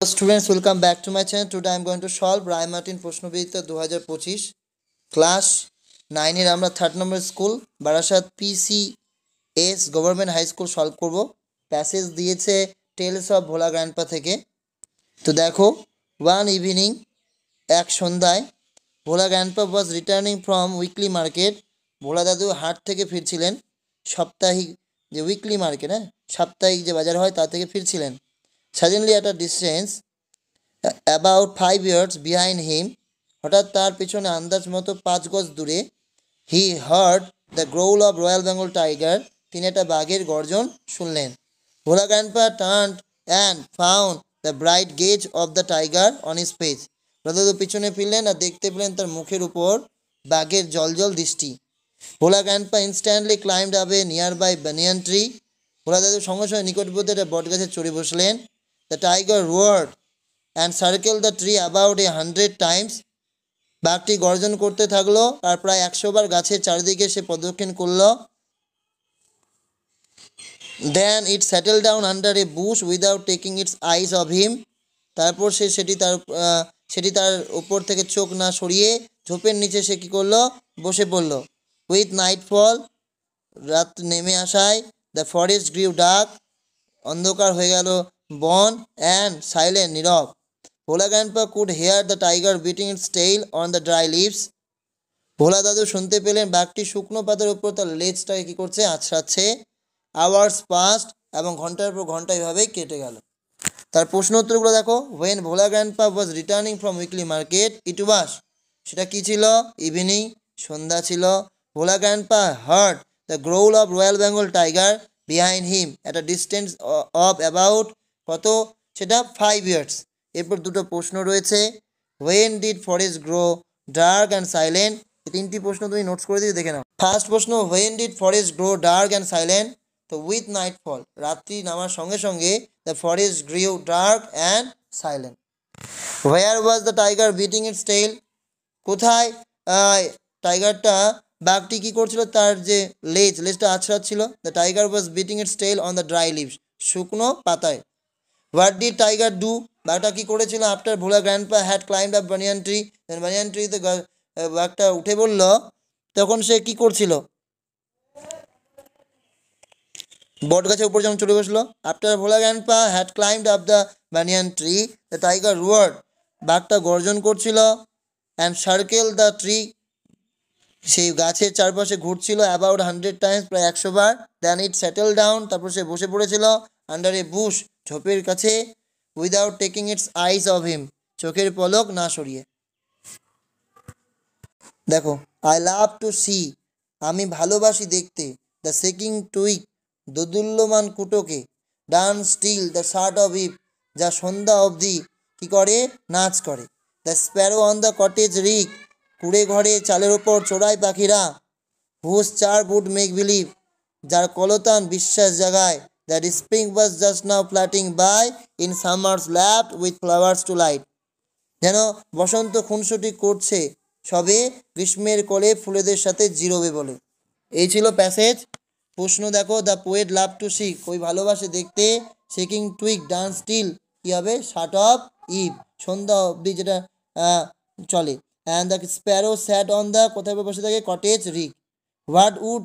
Students, welcome back to my channel. Today I am going to solve Rai Martin প্রশ্নবিদ্যা 2025 class 9 এর আমরা 3rd number school Barasat PCS government high school solve করব। Passage দিয়েছে tales of Bhola grandpa থেকে। তো দেখো, one evening, এক সন্ধ্যায়, Bhola grandpa was returning from weekly market. Bhola দাদু হাট থেকে ফিরছিলেন, সাপ্তাহিক যে উইকলি মার্কেট, সাপ্তাহিক যে বাজার হয় তা থেকে ফিরছিলেন। Suddenly at a distance about 5 yards behind him, হঠাৎ তার পিছনে আন্দাজ মতো 5 গজ দূরে, he heard the growl of Royal Bengal tiger, তিনি একটা বাঘের গর্জন শুনলেন। ভোলা grandpa turned and found the bright gaze of the tiger on his face. ভোলা দাদু পিছনে ফিরলেন আর দেখতে পেলেন তার মুখের উপর বাঘের জলজল দৃষ্টি। Bhola grandpa instantly climbed up a nearby banyan tree. Bhola দাদু সঙ্গে সঙ্গে নিকটবর্তী একটা বটগাছে চড়ে বসলেন। The tiger roared and circled the tree about 100 times. বাঘটি গর্জন করতে থাকলো আর প্রায় 100 বার গাছের চারিদিকে সে প্রদক্ষিণ করলো। Then it settled down under a bush without taking its eyes off him. তারপর সেটি তার উপর থেকে চোখ না সরিয়ে ঝোপের নিচে সে কি করলো, বসে পড়লো। With nightfall, রাত নেমে আসায়, the forest grew dark, অন্ধকার হয়ে গেল বন, and silent, নীরব। Bhola grandpa could hear the tiger beating its tail on the dry leaves. ভোলা দাদু শুনতে পেলেন বাঘটি শুকনো পাতার উপর তার লেজটাকে কি করছে, আছড়াচ্ছে। Hours passed, এবং ঘন্টার পর ঘন্টা এভাবেই কেটে গেল। তার প্রশ্ন উত্তরগুলো দেখো। When Bhola grandpa was returning from weekly market, it was, সেটা কি ছিল, ইভিনিং, সন্ধ্যা ছিল। ভোলা grandpa heard the growl of Royal Bengal tiger behind him at a distance of about, কত, সেটা 5 yards। এরপর দুটো প্রশ্ন রয়েছে। When did forest grow dark and silent? এই তিনটি প্রশ্ন তুমি নোটস করে দিয়ে দেখে নাও। ফার্স্ট প্রশ্ন, When did forest grow dark and silent? তো with nightfall, রাত্রি নামার সঙ্গে সঙ্গে the forest grew dark and silent. Where was the tiger beating its tail? কোথায় টাইগারটা, বাঘটি কি করছিল, তার যে লেজটা আছড়াচ্ছিল। The tiger was beating its tail on the dry leaves, শুকনো পাতায়। What did tiger do? বাঘটা কি করেছিল? After Bhola grandpa had climbed up banyan tree, then banyan tree তে বাঘটা উঠে বলল, তখন সে কি করছিল, বট গাছের উপর যখন চলে বসলো। After Bhola grandpa had climbed up the banyan tree, the tiger roared, বাঘটা গর্জন করছিল। And circled the tree, সেই গাছের চারপাশে ঘুরছিল about 100 times, প্রায় 100 বার। Then it settled down, তারপর সে বসে পড়েছিল under a bush, ঝোপের কাছে, without taking its eyes off him, চোখের পলক না সরিয়ে। দেখো, I love to see, আমি ভালোবাসি দেখতে, the shaking twig, দোদুল্যমান কুটোকে, dance till the start of eve, যা সন্ধ্যা অবধি কি করে, নাচ করে। The sparrow on the cottage roof, কুড়ে ঘরে চালের ওপর চড়াই পাখিরা, whose chirp would make believe, যার কলতান বিশ্বাস জাগায়, that spring was just now flitting by in summer's lap with flowers to light, যেন বসন্ত খুনসুটি করছে সবে গ্রীষ্মের কোলে ফুলেদের সাথে জিরোবে বলে। এই ছিল প্যাসেজ। প্রশ্ন দেখো, the poet love to see, কই ভালোবাসে দেখতে, শেকিং টুইক ডান্স টিল, কী হবে, শার্ট অফ ইভ, সন্ধ্যা অবধি যেটা চলে। And the sparrow sat on the, কোথায় বসে থাকে, cottage rick. What would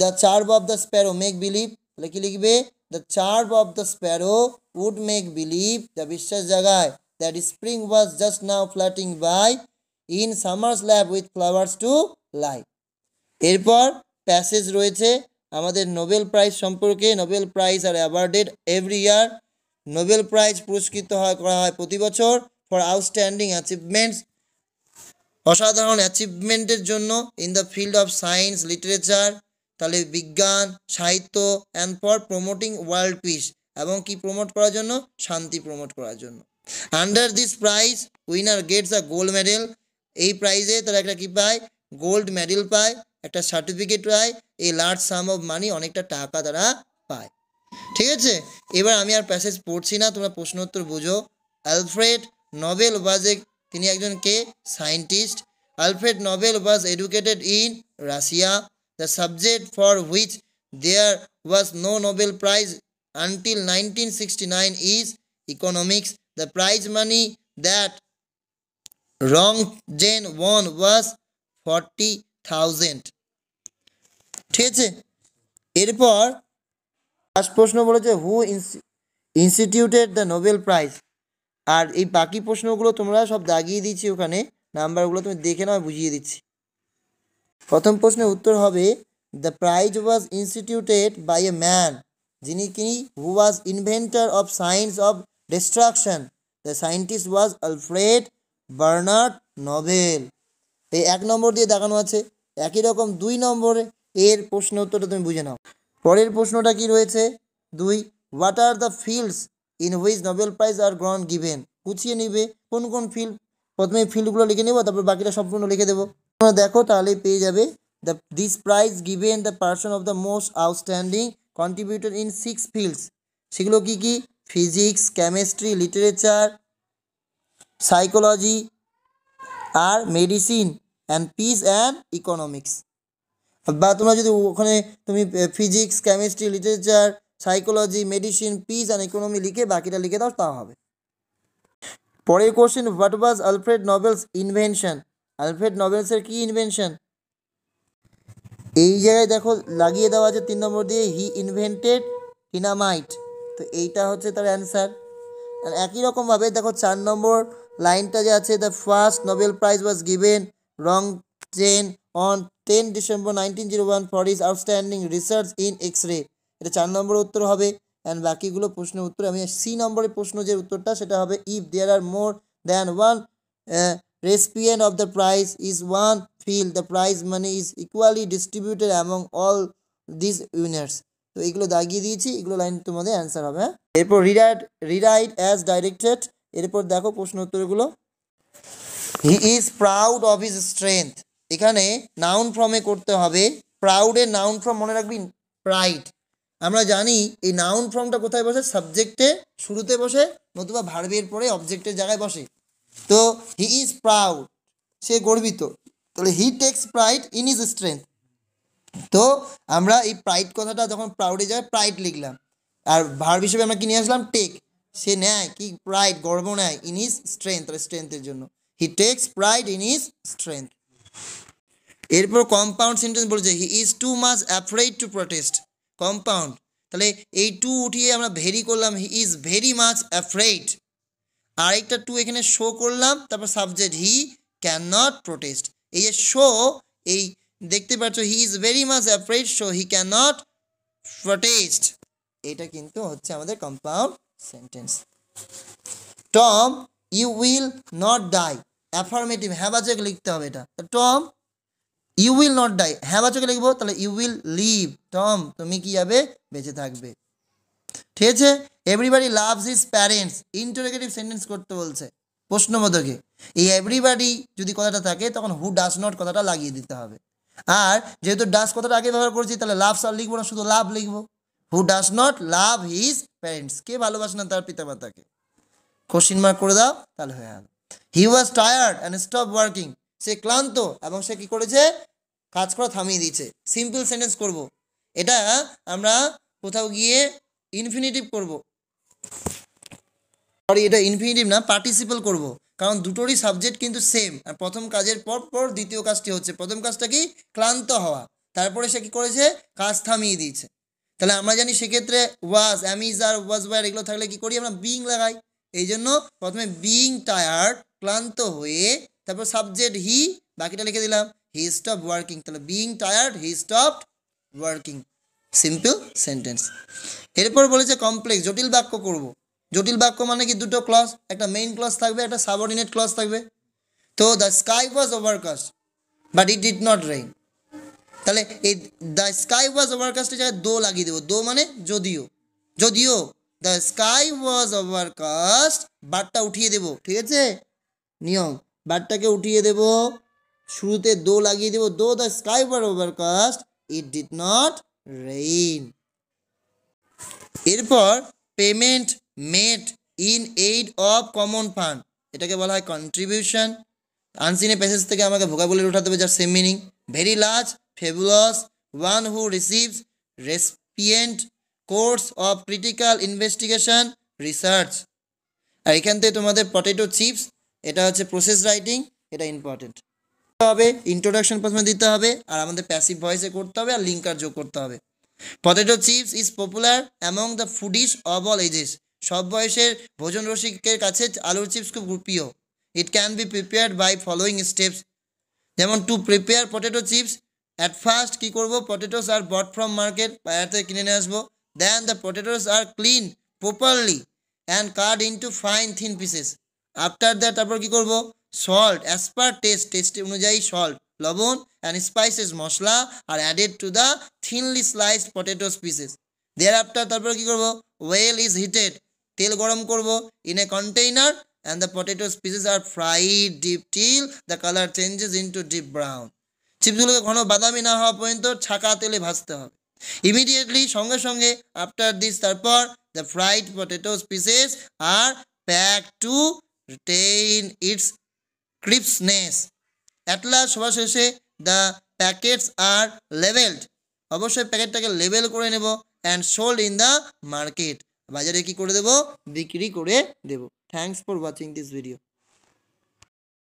the chirp of the sparrow make believe, তাহলে কি লিখবে, the chirp of the sparrow would make believe, the বিশ্বাস জাগায়, that spring was just now flitting by in summer's lap with flowers to light. এরপর passage রয়েছে আমাদের Nobel prize সম্পর্কে। Nobel prize are awarded every year, Nobel prize পুরস্কৃত করা হয় প্রতি বছর ফর আউটস্ট্যান্ডিং অ্যাচিভমেন্টস, অসাধারণ অ্যাচিভমেন্টের জন্য, in the field of science literature, তাহলে বিজ্ঞান সাহিত্য, and for promoting world peace, এবং কি প্রমোট করার জন্য, শান্তি প্রমোট করার জন্য। Under this prize winner gets a gold medal, এই প্রাইজে তারা একটা কি পায়, গোল্ড মেডেল পায়, একটা সার্টিফিকেট পায়, এই লার্জ সাম অফ মানি, অনেকটা টাকা তারা পায়। ঠিক আছে, এবার আমি আর প্যাসেজ পড়ছি না, তোমরা প্রশ্ন উত্তর বুঝো। আলফ্রেড নোবেল ওয়াজ এ, তিনি একজন কে, scientist. Alfred Nobel was educated in Russia. The subject for which there was no Nobel prize until 1969 is economics. the prize money that Rongjen won was 40,000. ঠিক আছে, এরপর ফার্স্ট প্রশ্ন বলেছে হু instituted the Nobel prize. আর এই বাকি প্রশ্নগুলো তোমরা সব দাগিয়ে দিচ্ছি, ওখানে নাম্বারগুলো তুমি দেখে নাও, বুঝিয়ে দিচ্ছি। প্রথম প্রশ্নের উত্তর হবে the prize was instituted by a man, যিনি কি who was inventor of science of destruction, the scientist was Alfred Bernhard Nobel. এই 1 নম্বর দিয়ে দেখানো আছে। একই রকম 2 নম্বরে এর প্রশ্ন উত্তরটা তুমি বুঝে নাও। পরের প্রশ্নটা কি রয়েছে 2, what are the fields in which Nobel prize are গ্রহণ গিভেন। গুছিয়ে নিবে কোন কোন ফিল্ড, প্রথমে ফিল্ডগুলো লিখে নেবো, তারপর বাকিটা সম্পূর্ণ লিখে দেবো। দেখো তাহলেই পেয়ে যাবে। This prize given the person of the most outstanding contributor in 6 fields. সেগুলো কি কি? ফিজিক্স, কেমিস্ট্রি, লিটারেচার, সাইকোলজি আর medicine and peace and economics. বা তোমরা যদি ওখানে তুমি physics, chemistry, literature, psychology, medicine, peace and economy লিখে বাকিটা লিখে দাও, তাও হবে। পরের question, what was Alfred Nobel's invention. Alfred নোবেলসের কি ইনভেনশন? এই জায়গায় দেখো লাগিয়ে দেওয়া আছে 3 নম্বর দিয়ে, হি ইনভেন্টেড ডিনামাইট। তো এইটা হচ্ছে তার অ্যান্সার। একই রকমভাবে দেখো 4 নম্বর লাইনটা যে আছে, the first Nobel prize was given Roentgen on 10 December 1901 for his outstanding research in X-ray. এটা 4 নম্বর উত্তর হবে। অ্যান্ড বাকিগুলো প্রশ্নের উত্তর। আমি সি নম্বরের প্রশ্ন যে উত্তরটা সেটা হবে, if there are more than one recipient of the prize is one field, the prize money is equally distributed among all these winners. তো এগুলো দাগিয়ে দিয়েছি, এগুলো লাইন তোমাদের অ্যান্সার হবে। এরপর রিরাইট অ্যাজ ডাইরেক্টেড। এরপর দেখো প্রশ্ন উত্তরগুলো। He is proud of his strength. এখানে নাউন ফর্মে করতে হবে। প্রাউডের নাউন ফর্ম মনে রাখবি প্রাইড। আমরা জানি এই নাউন ফর্মটা কোথায় বসে? সাবজেক্টে শুরুতে বসে, নতুবা ভার্বের পরে অবজেক্টের জায়গায় বসে। তো হি ইজ প্রাউড, সে গর্বিত। তাহলে হি takes pride in his strength. তো আমরা এই প্রাইড কথাটা যখন প্রাউডে যায় প্রাইড লিখলাম, আর ভার্ব হিসেবে আমরা কি নিয়ে আসলাম? টেক। সে নেয় কি? প্রাইড, গর্ব নেয় ইন হিজ স্ট্রেংথ, তাহলে স্ট্রেংথের জন্য he takes pride in his strength. এরপর কম্পাউন্ড সেন্টেন্স বলেছে, he is too much afraid to protest. Compound, তাহলে এই টু উঠিয়ে আমরা ভেরি করলাম, he is very much afraid. আরেকটা টু এখানে শো করলাম, তারপর subject he can not protest. এই যে শো, এই দেখতে পাচ্ছ, he is very much afraid so he can not protest. এটা কিন্তু হচ্ছে আমাদের compound sentence. Tom you will not die, affirmative, হ্যাঁবাচক লিখতে হবে এটা। Tom you will not die, হ্যাঁবাচকে লিখবো, তাহলে ইউ উইল লিভ। টম তুমি কি যাবে? বেঁচে থাকবে। ঠিক আছে। Everybody loves his parents, interrogative sentence করতে বলছে প্রশ্নবোধকে। এই এভরিবাডি যদি কথাটা থাকে তখন হু ডাজ নট কথাটা লাগিয়ে দিতে হবে। আর যেহেতু ডাজ কথাটা আগে ব্যবহার করছি, তাহলে লাভস আর লিখবো না, শুধু লাভ লিখবো। Who does not love his parents, কে ভালোবাসে না তার পিতামাতাকে? কোশ্চিন মার্ক করে দাও, তাহলে হয়ে গেল। He was tired and stop working, সে ক্লান্ত এবং সে কি করেছে? কাজ করা থামিয়ে দিয়েছে। সিম্পল সেন্টেন্স করব। এটা আমরা কোথাও গিয়ে ইনফিনিটিভ করব, সরি এটা ইনফিনিটিভ না, পার্টিসিপল করব, কারণ দুটোরই সাবজেক্ট কিন্তু সেম। আর প্রথম কাজের পর দ্বিতীয় কাজটি হচ্ছে। প্রথম কাজটা কি? ক্লান্ত হওয়া। তারপরে সে কি করেছে? কাজ থামিয়ে দিয়েছে। তাহলে আমরা জানি সেক্ষেত্রে ওয়াজ, অ্যামিজ আর ওয়াজ ওয়ার এগুলো থাকলে কি করি? আমরা বিং লাগাই। এই জন্য প্রথমে বিং টায়ার্ড, ক্লান্ত হয়ে, তারপর সাবজেক্ট হি, বাকিটা লিখে দিলাম হি স্টপ ওয়ার্কিং। তাহলে being tired he stopped working, simple sentence. এরপর বলেছে কমপ্লেক্স, জটিল বাক্য করব। জটিল বাক্য মানে কি? দুটো ক্লজ, একটা মেইন ক্লজ থাকবে, একটা সাবঅর্ডিনেট ক্লজ থাকবে। তো the sky was overcast but it did not rain. তাহলে এই দ্য স্কাই ওয়াজ ওভারকাস্টের জায়গায় দো লাগিয়ে দেবো। দো মানে যদিও। যদিও দ্য স্কাই ওয়াজ ওভারকাস্ট, বাটটা উঠিয়ে দেবো। ঠিক আছে, নিয়ম, বাটটাকে উঠিয়ে দেব, শুরুতে দো লাগিয়ে দেবো। Though the sky was overcast it did not rain. এরপর payment made in aid of common fund, এটাকে বলা হয় কন্ট্রিবিউশন। আনসিনে প্যাসেজ থেকে আমাকে ভোকাবুলারি উঠাতে হবে যার same meaning. Very large, fabulous, one who receives, recipient, course of critical investigation, research. আর এখান থেকে তোমাদের পটেটো চিপস, এটা হচ্ছে প্রসেস রাইটিং, এটা ইম্পর্টেন্ট হবে। ইন্ট্রোডাকশন প্রথমে দিতে হবে আর আমাদের প্যাসিভ ভয়েসে করতে হবে আর লিঙ্কার যোগ করতে হবে। Potato chips is popular among the foodies of all ages, সব বয়সের ভোজন রসিকের কাছে আলুর চিপস খুব প্রিয়। It can be prepared by following steps, যেমন to prepare potato chips, at first কী করবো, potatoes are bought from market, বাজার থেকে কিনে নিয়ে আসবো। Then the potatoes are clean properly and cut into fine thin pieces. After that তারপর কী করবো, সল্ট অ্যাজ পার টেস্ট অনুযায়ী সল্ট, লবণ অ্যান্ড স্পাইসেস মশলা আর added to the thinly sliced potatoes pieces. Thereafter তারপর কী করবো, ওয়েল ইজ হিটেড, তেল গরম করবো, in a container and the potato pieces are fried deep till the color changes into deep brown. চিপসগুলোকে ঘন বাদামি না হওয়া পর্যন্ত ছাকা তেলে ভাজতে হবে। ইমিডিয়েটলি সঙ্গে সঙ্গে আফটার দিস তারপর the fried potatoes pieces are pack to retain its crispness. At last সবার শেষে দ্য প্যাকেটস আর লেভেলড, অবশ্যই প্যাকেটটাকে লেবেল করে নেব, and sold in the market, বাজারে কি করে দেবো, বিক্রি করে দেবো। Thanks for watching this video.